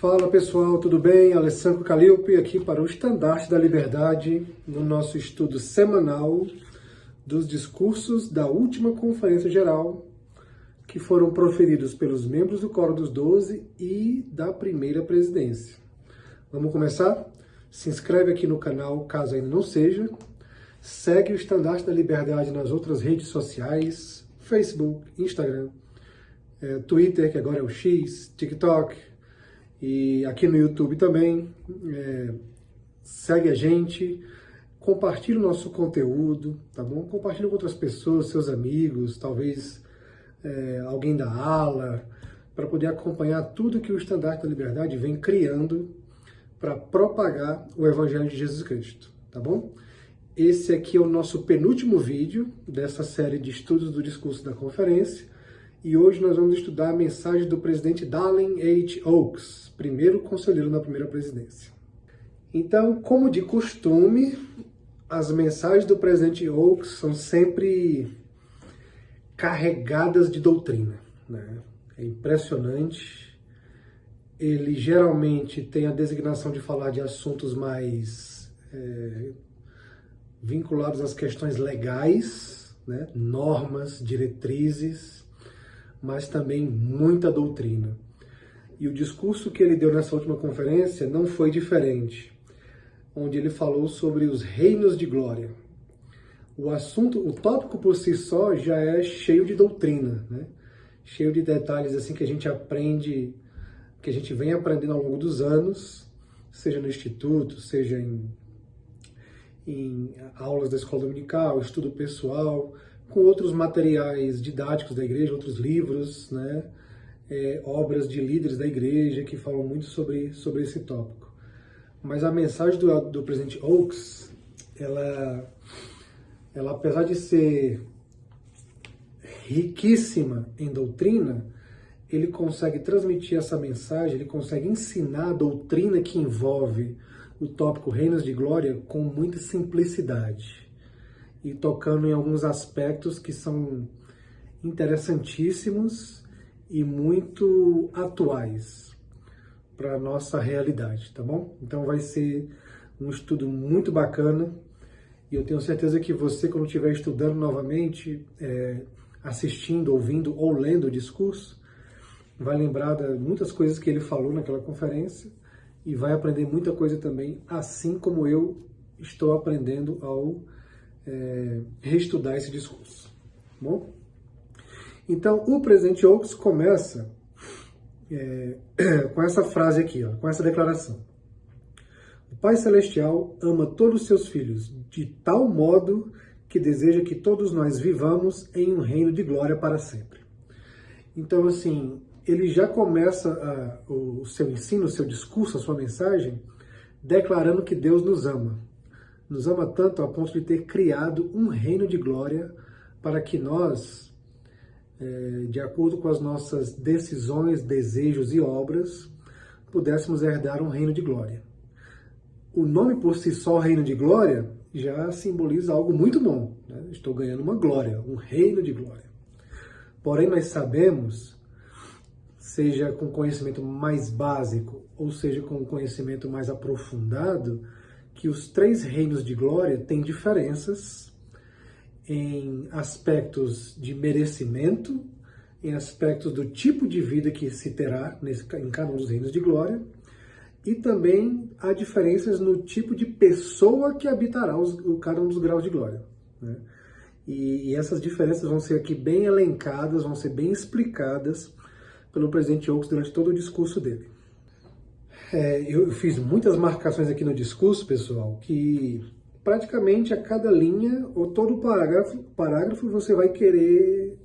Fala pessoal, tudo bem? Alessandro Calilpe aqui para o Estandarte da Liberdade, no nosso estudo semanal dos discursos da última Conferência Geral que foram proferidos pelos membros do Quórum dos 12 e da primeira presidência. Vamos começar? Se inscreve aqui no canal, caso ainda não seja. Segue o Estandarte da Liberdade nas outras redes sociais, Facebook, Instagram, Twitter, que agora é o X, TikTok, e aqui no YouTube também. Segue a gente, compartilhe o nosso conteúdo, tá bom? Compartilhe com outras pessoas, seus amigos, talvez alguém da ala, para poder acompanhar tudo que o Estandarte da Liberdade vem criando para propagar o Evangelho de Jesus Cristo, tá bom? Esse aqui é o nosso penúltimo vídeo dessa série de estudos do discurso da conferência, e hoje nós vamos estudar a mensagem do presidente Dallin H. Oaks, primeiro conselheiro na primeira presidência. Então, como de costume, as mensagens do presidente Oaks são sempre carregadas de doutrina, né? É impressionante. Ele geralmente tem a designação de falar de assuntos mais vinculados às questões legais, né? Normas, diretrizes, mas também muita doutrina. E o discurso que ele deu nessa última conferência não foi diferente, onde ele falou sobre os reinos de glória. O tópico por si só já é cheio de doutrina, né? Cheio de detalhes assim que a gente aprende, que a gente vem aprendendo ao longo dos anos, seja no instituto, seja em aulas da escola dominical, estudo pessoal, com outros materiais didáticos da igreja, outros livros, né? Obras de líderes da igreja que falam muito sobre esse tópico. Mas a mensagem do presidente Oaks, ela apesar de ser riquíssima em doutrina, ele consegue transmitir essa mensagem, ele consegue ensinar a doutrina que envolve o tópico Reinos de Glória com muita simplicidade e tocando em alguns aspectos que são interessantíssimos e muito atuais para a nossa realidade, tá bom? Então vai ser um estudo muito bacana e eu tenho certeza que você, quando estiver estudando novamente, assistindo, ouvindo ou lendo o discurso, vai lembrar de muitas coisas que ele falou naquela conferência e vai aprender muita coisa também, assim como eu estou aprendendo ao reestudar esse discurso. Bom? Então, o presidente Oaks começa com essa frase aqui, ó, com essa declaração. O Pai Celestial ama todos os seus filhos de tal modo que deseja que todos nós vivamos em um reino de glória para sempre. Então, assim, ele já começa o seu ensino, o seu discurso, a sua mensagem, declarando que Deus nos ama. Nos ama tanto a ponto de ter criado um reino de glória para que nós, de acordo com as nossas decisões, desejos e obras, pudéssemos herdar um reino de glória. O nome por si só, reino de glória, já simboliza algo muito bom, né? Estou ganhando uma glória, um reino de glória. Porém, nós sabemos, seja com conhecimento mais básico, ou seja com conhecimento mais aprofundado, que os três reinos de glória têm diferenças em aspectos de merecimento, em aspectos do tipo de vida que se terá em cada um dos reinos de glória, e também há diferenças no tipo de pessoa que habitará cada um dos graus de glória, né? E essas diferenças vão ser aqui bem elencadas, vão ser bem explicadas pelo presidente Oaks durante todo o discurso dele. Eu fiz muitas marcações aqui no discurso, pessoal, que praticamente a cada linha ou todo parágrafo você vai querer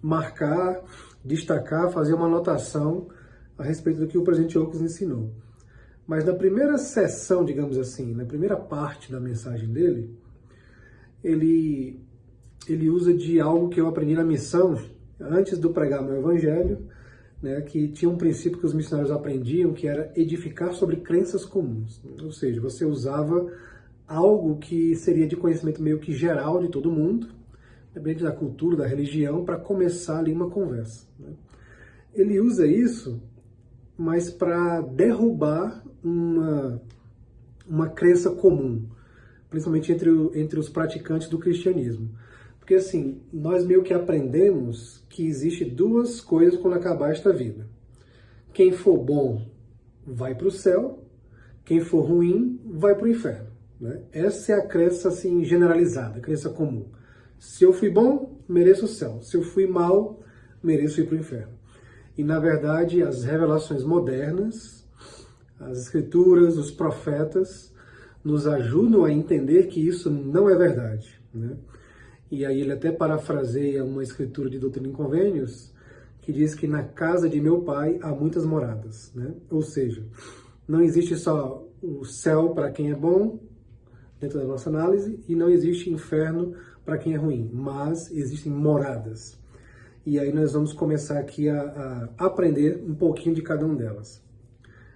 marcar, destacar, fazer uma anotação a respeito do que o presidente Oaks ensinou. Mas na primeira sessão, digamos assim, na primeira parte da mensagem dele, ele usa de algo que eu aprendi na missão, antes de pregar meu evangelho, né, que tinha um princípio que os missionários aprendiam, que era edificar sobre crenças comuns. Ou seja, você usava algo que seria de conhecimento meio que geral de todo mundo, dependente da cultura, da religião, para começar ali uma conversa, né? Ele usa isso mas para derrubar uma crença comum, principalmente entre os praticantes do cristianismo. Porque assim, nós meio que aprendemos que existe duas coisas quando acabar esta vida. Quem for bom vai para o céu, quem for ruim vai para o inferno. Né? Essa é a crença assim, generalizada, a crença comum. Se eu fui bom, mereço o céu. Se eu fui mal, mereço ir para o inferno. E na verdade, as revelações modernas, as escrituras, os profetas, nos ajudam a entender que isso não é verdade. Né? E aí ele até parafraseia uma escritura de Doutrina e Convênios, que diz que na casa de meu pai há muitas moradas. Né? Ou seja, não existe só o céu para quem é bom, dentro da nossa análise, e não existe inferno para quem é ruim, mas existem moradas. E aí nós vamos começar aqui a aprender um pouquinho de cada uma delas.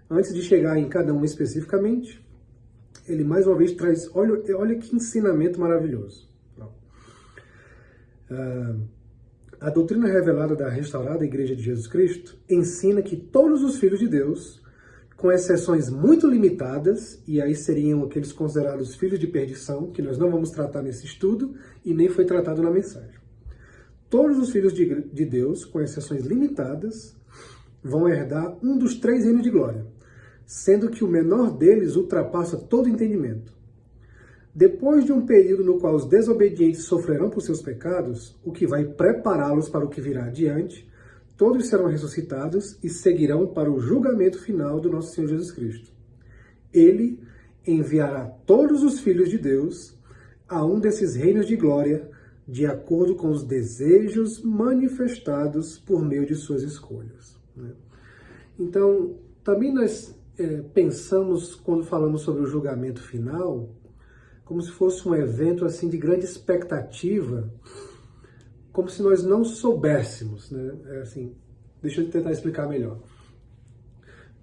Antes de chegar em cada uma especificamente, ele mais uma vez traz, olha que ensinamento maravilhoso. A doutrina revelada da restaurada Igreja de Jesus Cristo ensina que todos os filhos de Deus, com exceções muito limitadas, e aí seriam aqueles considerados filhos de perdição, que nós não vamos tratar nesse estudo e nem foi tratado na mensagem. Todos os filhos de Deus, com exceções limitadas, vão herdar um dos 3 reinos de glória, sendo que o menor deles ultrapassa todo entendimento. Depois de um período no qual os desobedientes sofrerão por seus pecados, o que vai prepará-los para o que virá adiante, todos serão ressuscitados e seguirão para o julgamento final do nosso Senhor Jesus Cristo. Ele enviará todos os filhos de Deus a um desses reinos de glória, de acordo com os desejos manifestados por meio de suas escolhas. Né? Então, também nós pensamos, quando falamos sobre o julgamento final, como se fosse um evento assim de grande expectativa, como se nós não soubéssemos, né? Assim, deixa eu tentar explicar melhor.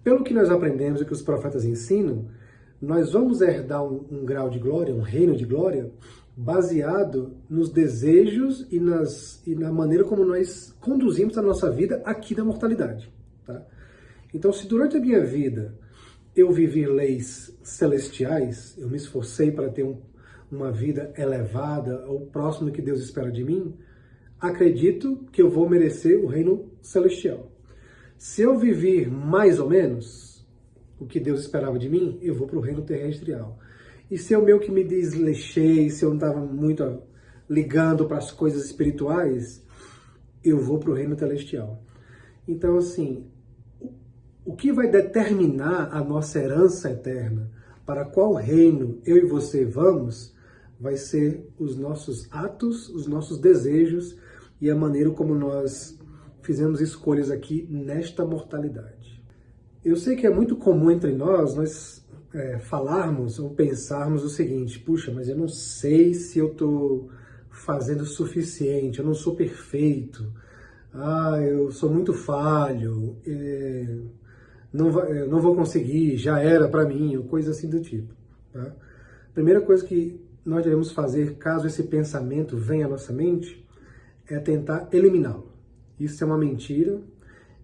Pelo que nós aprendemos e que os profetas ensinam, nós vamos herdar um grau de glória, um reino de glória, baseado nos desejos e na maneira como nós conduzimos a nossa vida aqui na mortalidade. Tá? Então, se durante a minha vida eu vivi leis celestiais, eu me esforcei para ter uma vida elevada, ou próximo do que Deus espera de mim, acredito que eu vou merecer o reino celestial. Se eu viver mais ou menos o que Deus esperava de mim, eu vou para o reino terrestrial. E se eu meio que me desleixei, se eu não estava muito ligando para as coisas espirituais, eu vou para o reino celestial. Então, assim, o que vai determinar a nossa herança eterna, para qual reino eu e você vamos, vai ser os nossos atos, os nossos desejos e a maneira como nós fizemos escolhas aqui nesta mortalidade. Eu sei que é muito comum entre nós falarmos ou pensarmos o seguinte: puxa, mas eu não sei se eu estou fazendo o suficiente, eu não sou perfeito, eu sou muito falho, não vou conseguir, já era para mim, ou coisa assim do tipo. Tá? Primeira coisa que nós devemos fazer, caso esse pensamento venha à nossa mente, é tentar eliminá-lo. Isso é uma mentira,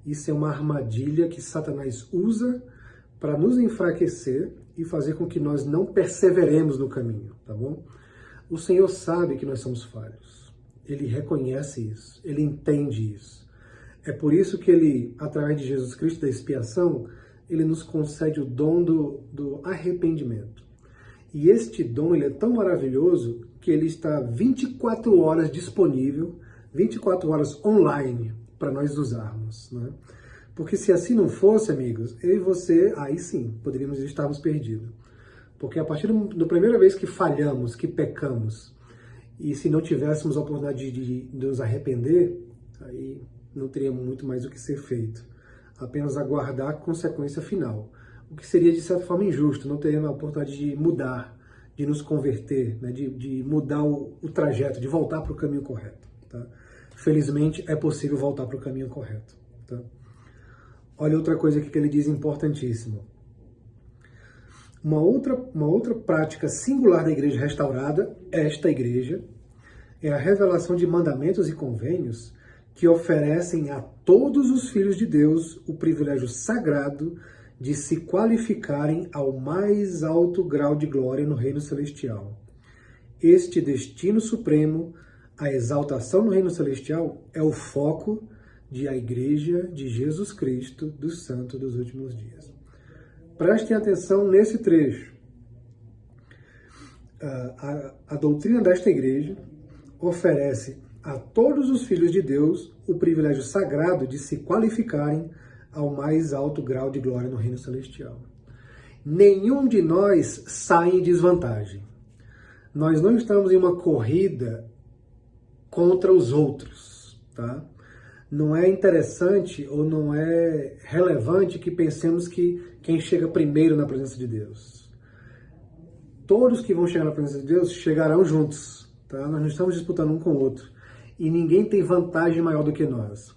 isso é uma armadilha que Satanás usa para nos enfraquecer e fazer com que nós não perseveremos no caminho, tá bom? O Senhor sabe que nós somos falhos. Ele reconhece isso, ele entende isso. É por isso que ele, através de Jesus Cristo, da expiação, ele nos concede o dom do arrependimento. E este dom ele é tão maravilhoso que ele está 24 horas disponível, 24 horas online, para nós usarmos. Né? Porque se assim não fosse, amigos, eu e você, aí sim, poderíamos estarmos perdidos. Porque a partir da primeira vez que falhamos, que pecamos, e se não tivéssemos a oportunidade de nos arrepender, aí não teria muito mais o que ser feito. Apenas aguardar a consequência final. O que seria, de certa forma, injusto, não teríamos a oportunidade de mudar, de nos converter, né? de mudar o trajeto, de voltar para o caminho correto. Tá? Felizmente, é possível voltar para o caminho correto. Tá? Olha outra coisa aqui que ele diz importantíssima. Uma outra prática singular da igreja restaurada, esta igreja, é a revelação de mandamentos e convênios que oferecem a todos os filhos de Deus o privilégio sagrado de se qualificarem ao mais alto grau de glória no reino celestial. Este destino supremo, a exaltação no reino celestial, é o foco da Igreja de Jesus Cristo dos Santos dos Últimos Dias. Prestem atenção nesse trecho. A doutrina desta igreja oferece a todos os filhos de Deus o privilégio sagrado de se qualificarem ao mais alto grau de glória no reino celestial. Nenhum de nós sai em desvantagem. Nós não estamos em uma corrida contra os outros, tá? Não é interessante ou não é relevante que pensemos que quem chega primeiro na presença de Deus. Todos que vão chegar na presença de Deus chegarão juntos, tá? Nós não estamos disputando um com o outro. E ninguém tem vantagem maior do que nós.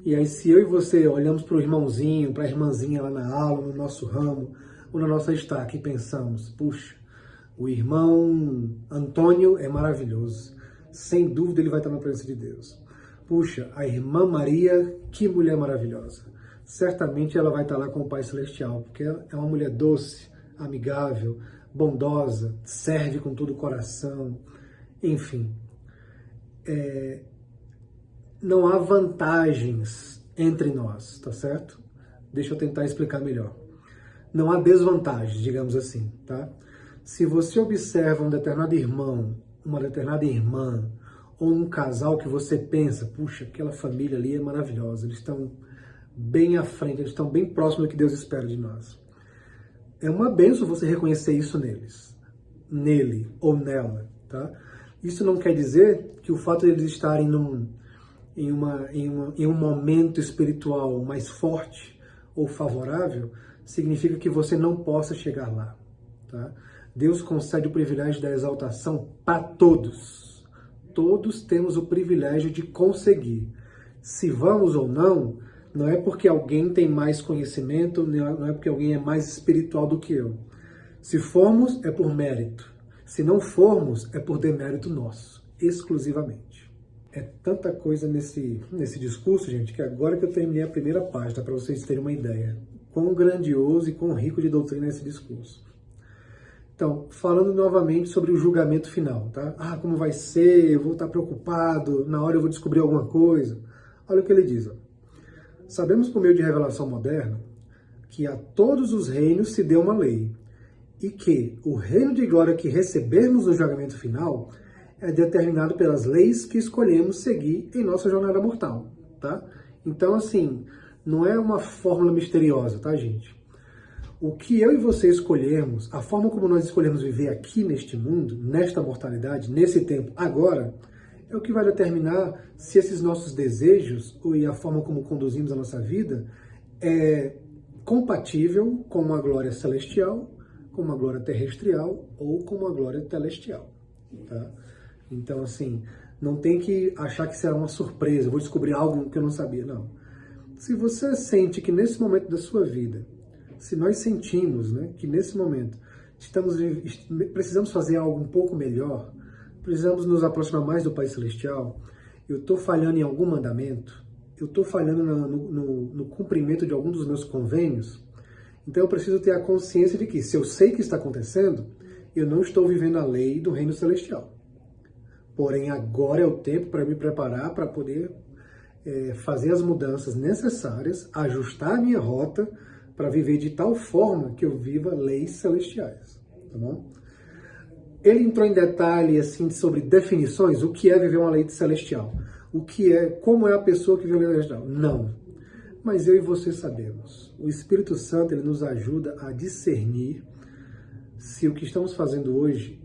E aí, se eu e você olhamos para o irmãozinho, para a irmãzinha lá na aula, no nosso ramo, ou na nossa estaca e pensamos, puxa, o irmão Antônio é maravilhoso. Sem dúvida ele vai estar na presença de Deus. Puxa, a irmã Maria, que mulher maravilhosa. Certamente ela vai estar lá com o Pai Celestial, porque ela é uma mulher doce, amigável, bondosa, serve com todo o coração, enfim. Não há vantagens entre nós, tá certo? Deixa eu tentar explicar melhor. Não há desvantagens, digamos assim, tá? Se você observa um determinado irmão, uma determinada irmã, ou um casal que você pensa, puxa, aquela família ali é maravilhosa, eles estão bem à frente, eles estão bem próximos do que Deus espera de nós. É uma bênção você reconhecer isso neles, nele ou nela, tá? Isso não quer dizer que o fato de eles estarem em um momento espiritual mais forte ou favorável significa que você não possa chegar lá, tá? Deus concede o privilégio da exaltação para todos. Todos temos o privilégio de conseguir. Se vamos ou não, não é porque alguém tem mais conhecimento, não é porque alguém é mais espiritual do que eu. Se formos, é por mérito. Se não formos, é por demérito nosso, exclusivamente. É tanta coisa nesse discurso, gente, que agora que eu terminei a primeira página, para vocês terem uma ideia, quão grandioso e quão rico de doutrina é esse discurso. Então, falando novamente sobre o julgamento final, tá? Ah, como vai ser? Eu vou estar preocupado, na hora eu vou descobrir alguma coisa. Olha o que ele diz, ó. Sabemos por meio de revelação moderna que a todos os reinos se deu uma lei e que o reino de glória que recebermos no julgamento final é determinado pelas leis que escolhemos seguir em nossa jornada mortal, tá? Então, assim, não é uma fórmula misteriosa, tá, gente? O que eu e você escolhermos, a forma como nós escolhemos viver aqui neste mundo, nesta mortalidade, nesse tempo, agora, é o que vai determinar se esses nossos desejos e a forma como conduzimos a nossa vida é compatível com uma glória celestial, com uma glória terrestrial ou com uma glória celestial, tá? Então, assim, não tem que achar que será uma surpresa, vou descobrir algo que eu não sabia, não. Se você sente que nesse momento da sua vida, se nós sentimos, né, que nesse momento precisamos fazer algo um pouco melhor, precisamos nos aproximar mais do Pai Celestial, eu estou falhando em algum mandamento, eu estou falhando no cumprimento de algum dos meus convênios, então eu preciso ter a consciência de que, se eu sei que está acontecendo, eu não estou vivendo a lei do reino celestial. Porém, agora é o tempo para me preparar para poder fazer as mudanças necessárias, ajustar a minha rota para viver de tal forma que eu viva leis celestiais, tá bom? Ele entrou em detalhe assim sobre definições, o que é viver uma lei celestial, como é a pessoa que vive a lei celestial. Não, mas eu e você sabemos. O Espírito Santo ele nos ajuda a discernir se o que estamos fazendo hoje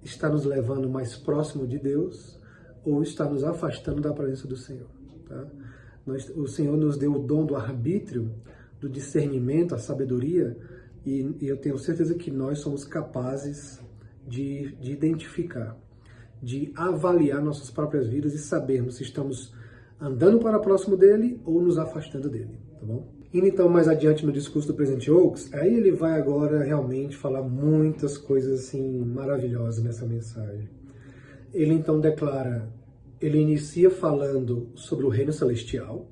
está nos levando mais próximo de Deus ou está nos afastando da presença do Senhor, tá? O Senhor nos deu o dom do arbítrio, do discernimento, a sabedoria, e eu tenho certeza que nós somos capazes de identificar, de avaliar nossas próprias vidas e sabermos se estamos andando para próximo dele ou nos afastando dele, tá bom? Indo então mais adiante no discurso do presidente Oaks, aí ele vai agora realmente falar muitas coisas assim maravilhosas nessa mensagem. Ele então declara, ele inicia falando sobre o reino celestial.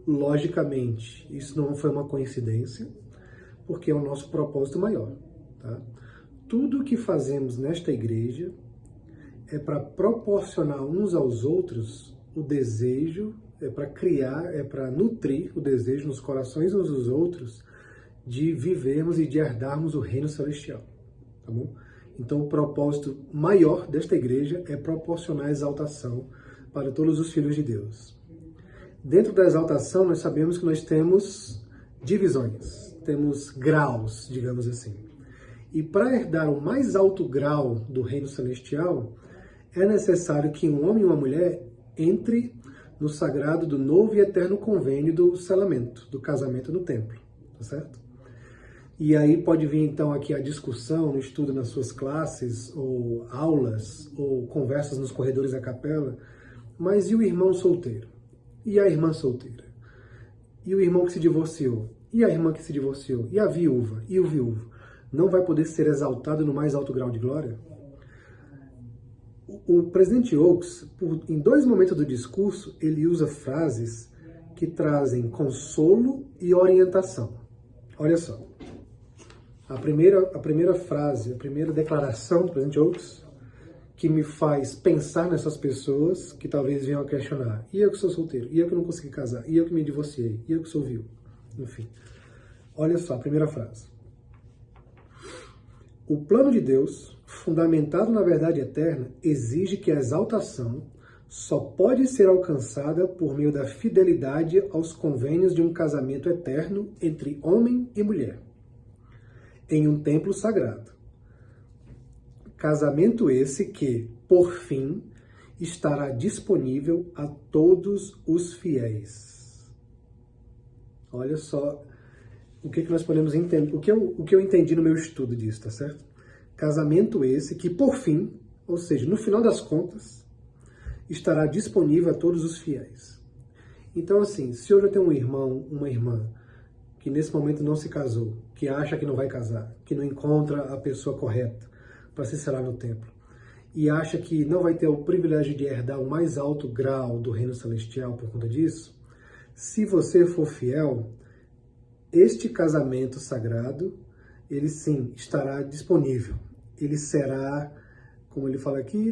Logicamente, isso não foi uma coincidência, porque é o nosso propósito maior, tá? Tudo que fazemos nesta igreja é para proporcionar uns aos outros o desejo, é para criar, é para nutrir o desejo nos corações uns dos outros de vivermos e de herdarmos o reino celestial, tá bom? Então o propósito maior desta igreja é proporcionar exaltação para todos os filhos de Deus. Dentro da exaltação nós sabemos que nós temos divisões, temos graus, digamos assim. E para herdar o mais alto grau do reino celestial, é necessário que um homem e uma mulher entre no sagrado do novo e eterno convênio do selamento, do casamento no templo, tá certo? E aí pode vir então aqui a discussão, no estudo nas suas classes, ou aulas, ou conversas nos corredores da capela, mas e o irmão solteiro? E a irmã solteira? E o irmão que se divorciou? E a irmã que se divorciou? E a viúva? E o viúvo? Não vai poder ser exaltado no mais alto grau de glória? O presidente Oaks, em 2 momentos do discurso, ele usa frases que trazem consolo e orientação. Olha só. A primeira frase, a primeira declaração do presidente Oaks, que me faz pensar nessas pessoas que talvez venham a questionar. E eu que sou solteiro? E eu que não consegui casar? E eu que me divorciei? E eu que sou viúvo? Enfim. Olha só a primeira frase. O plano de Deus, fundamentado na verdade eterna, exige que a exaltação só pode ser alcançada por meio da fidelidade aos convênios de um casamento eterno entre homem e mulher, em um templo sagrado. Casamento esse que, por fim, estará disponível a todos os fiéis. Olha só o que nós podemos entender, o que eu entendi no meu estudo disso, tá certo? Casamento esse que, por fim, ou seja, no final das contas, estará disponível a todos os fiéis. Então, assim, se hoje eu tenho um irmão, uma irmã, que nesse momento não se casou, que acha que não vai casar, que não encontra a pessoa correta para se selar no templo, e acha que não vai ter o privilégio de herdar o mais alto grau do reino celestial por conta disso, se você for fiel, este casamento sagrado, ele sim estará disponível. Ele será, como ele fala aqui,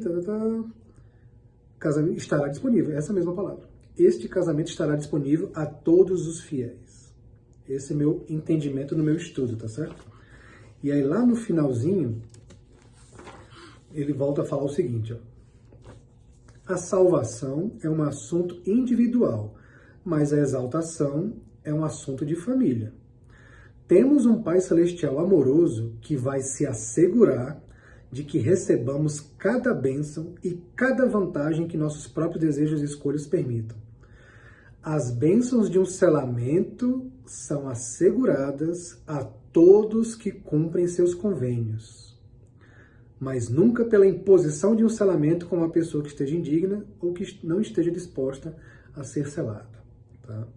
casamento estará disponível, essa mesma palavra. Este casamento estará disponível a todos os fiéis. Esse é meu entendimento no meu estudo, tá certo? E aí lá no finalzinho, ele volta a falar o seguinte, ó. A salvação é um assunto individual, mas a exaltação é um assunto de família. Temos um Pai Celestial amoroso que vai se assegurar de que recebamos cada bênção e cada vantagem que nossos próprios desejos e escolhas permitam. As bênçãos de um selamento são asseguradas a todos que cumprem seus convênios, mas nunca pela imposição de um selamento com uma pessoa que esteja indigna ou que não esteja disposta a ser selada, tá?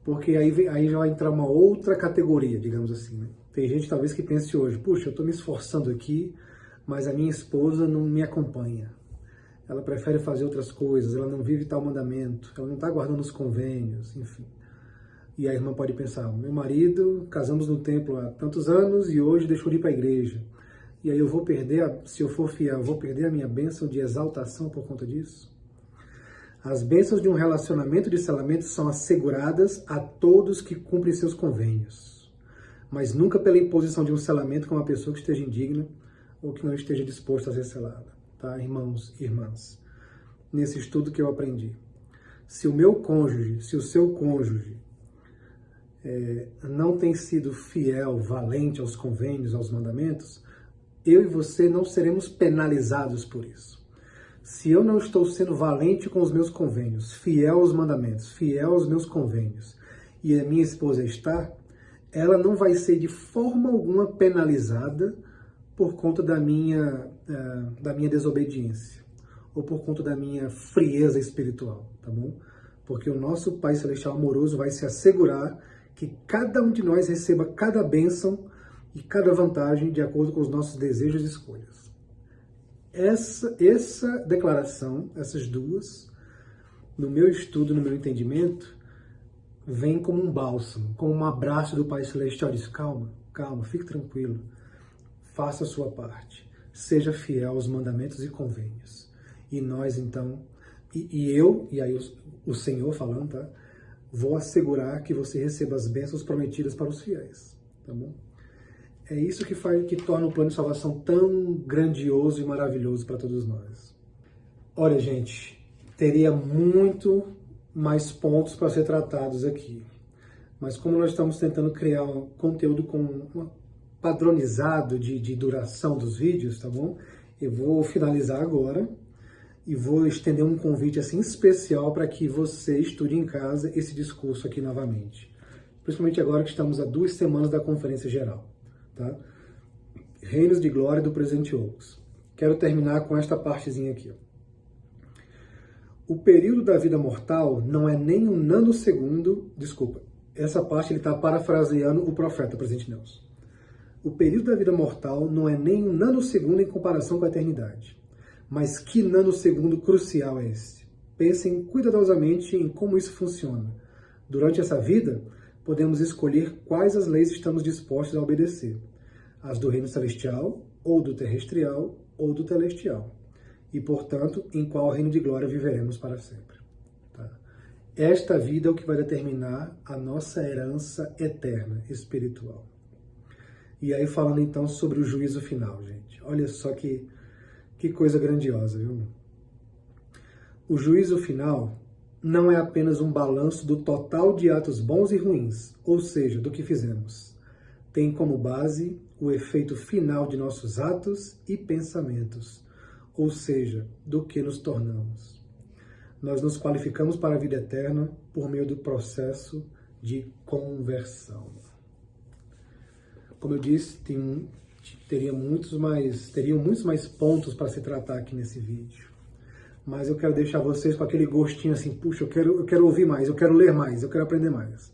Porque aí já vai entrar uma outra categoria, digamos assim, né? Tem gente talvez que pense hoje, puxa, eu estou me esforçando aqui, mas a minha esposa não me acompanha. Ela prefere fazer outras coisas, ela não vive tal mandamento, ela não está guardando os convênios, enfim. E a irmã pode pensar, meu marido, casamos no templo há tantos anos e hoje deixou de ir para a igreja. E aí eu vou perder, se eu for fiel, eu vou perder a minha bênção de exaltação por conta disso? As bênçãos de um relacionamento de selamento são asseguradas a todos que cumprem seus convênios, mas nunca pela imposição de um selamento com uma pessoa que esteja indigna ou que não esteja disposta a ser selada, tá, irmãos e irmãs? Nesse estudo que eu aprendi, se o meu cônjuge, se o seu cônjuge não tem sido fiel, valente aos convênios, aos mandamentos, eu e você não seremos penalizados por isso. Se eu não estou sendo valente com os meus convênios, fiel aos mandamentos, fiel aos meus convênios, e a minha esposa está, ela não vai ser de forma alguma penalizada por conta da minha desobediência, ou por conta da minha frieza espiritual, tá bom? Porque o nosso Pai Celestial amoroso vai se assegurar que cada um de nós receba cada bênção e cada vantagem de acordo com os nossos desejos e escolhas. essa declaração, essas duas, no meu estudo, no meu entendimento, vem como um bálsamo, como um abraço do Pai Celestial. Diz, calma, calma, fique tranquilo, faça a sua parte, seja fiel aos mandamentos e convênios. E nós, então, e aí o Senhor falando, tá? Vou assegurar que você receba as bênçãos prometidas para os fiéis, tá bom? É isso que torna o plano de salvação tão grandioso e maravilhoso para todos nós. Olha, gente, teria muito mais pontos para ser tratados aqui. Mas como nós estamos tentando criar um conteúdo padronizado de duração dos vídeos, tá bom? Eu vou finalizar agora e vou estender um convite assim especial para que você estude em casa esse discurso aqui novamente. Principalmente agora que estamos a 2 semanas da Conferência Geral, tá? Reinos de Glória do Presidente Oaks. Quero terminar com esta partezinha aqui, ó. O período da vida mortal não é nem um nanosegundo, desculpa, essa parte ele está parafraseando o profeta, Presidente Nelson. O período da vida mortal não é nem um nanosegundo em comparação com a eternidade. Mas que nanosegundo crucial é esse? Pensem cuidadosamente em como isso funciona. Durante essa vida, podemos escolher quais as leis estamos dispostos a obedecer. As do reino celestial, ou do terrestrial, ou do celestial. E, portanto, em qual reino de glória viveremos para sempre. Tá? Esta vida é o que vai determinar a nossa herança eterna, espiritual. E aí falando então sobre o juízo final, gente. Olha só que coisa grandiosa, viu? O juízo final não é apenas um balanço do total de atos bons e ruins, ou seja, do que fizemos. Tem como base o efeito final de nossos atos e pensamentos, ou seja, do que nos tornamos. Nós nos qualificamos para a vida eterna por meio do processo de conversão. Como eu disse, teriam muitos mais pontos para se tratar aqui nesse vídeo. Mas eu quero deixar vocês com aquele gostinho assim, puxa, eu quero ouvir mais, eu quero ler mais, eu quero aprender mais.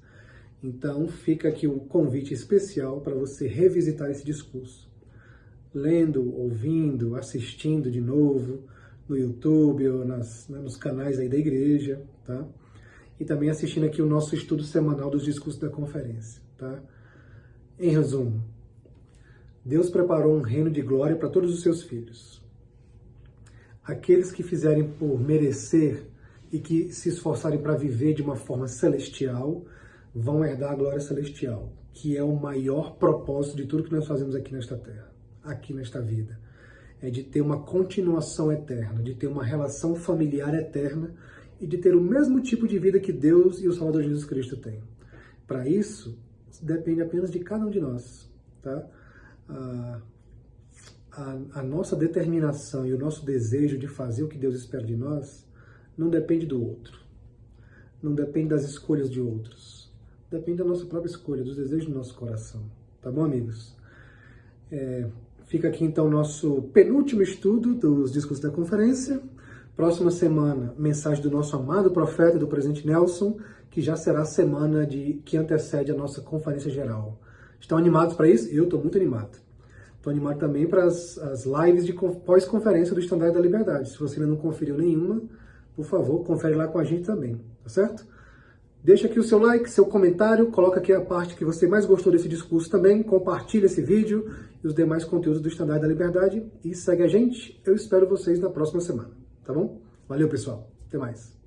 Então fica aqui o convite especial para você revisitar esse discurso. Lendo, ouvindo, assistindo de novo no YouTube ou nos canais aí da igreja, tá? E também assistindo aqui o nosso estudo semanal dos discursos da conferência, tá? Em resumo, Deus preparou um reino de glória para todos os seus filhos. Aqueles que fizerem por merecer e que se esforçarem para viver de uma forma celestial, vão herdar a glória celestial, que é o maior propósito de tudo que nós fazemos aqui nesta terra, aqui nesta vida. É de ter uma continuação eterna, de ter uma relação familiar eterna e de ter o mesmo tipo de vida que Deus e o Salvador Jesus Cristo têm. Para isso, depende apenas de cada um de nós, tá? A nossa determinação e o nosso desejo de fazer o que Deus espera de nós não depende do outro, não depende das escolhas de outros, depende da nossa própria escolha, dos desejos do nosso coração. Tá bom, amigos? Fica aqui então o nosso penúltimo estudo dos discursos da conferência. Próxima semana, mensagem do nosso amado profeta, do Presidente Nelson, que já será a semana que antecede a nossa conferência geral. Estão animados para isso? Eu estou muito animado. Estou animado também para as lives de pós-conferência do Estandarte da Liberdade. Se você ainda não conferiu nenhuma, por favor, confere lá com a gente também, tá certo? Deixa aqui o seu like, seu comentário, coloca aqui a parte que você mais gostou desse discurso também, compartilha esse vídeo e os demais conteúdos do Estandarte da Liberdade e segue a gente. Eu espero vocês na próxima semana, tá bom? Valeu, pessoal. Até mais.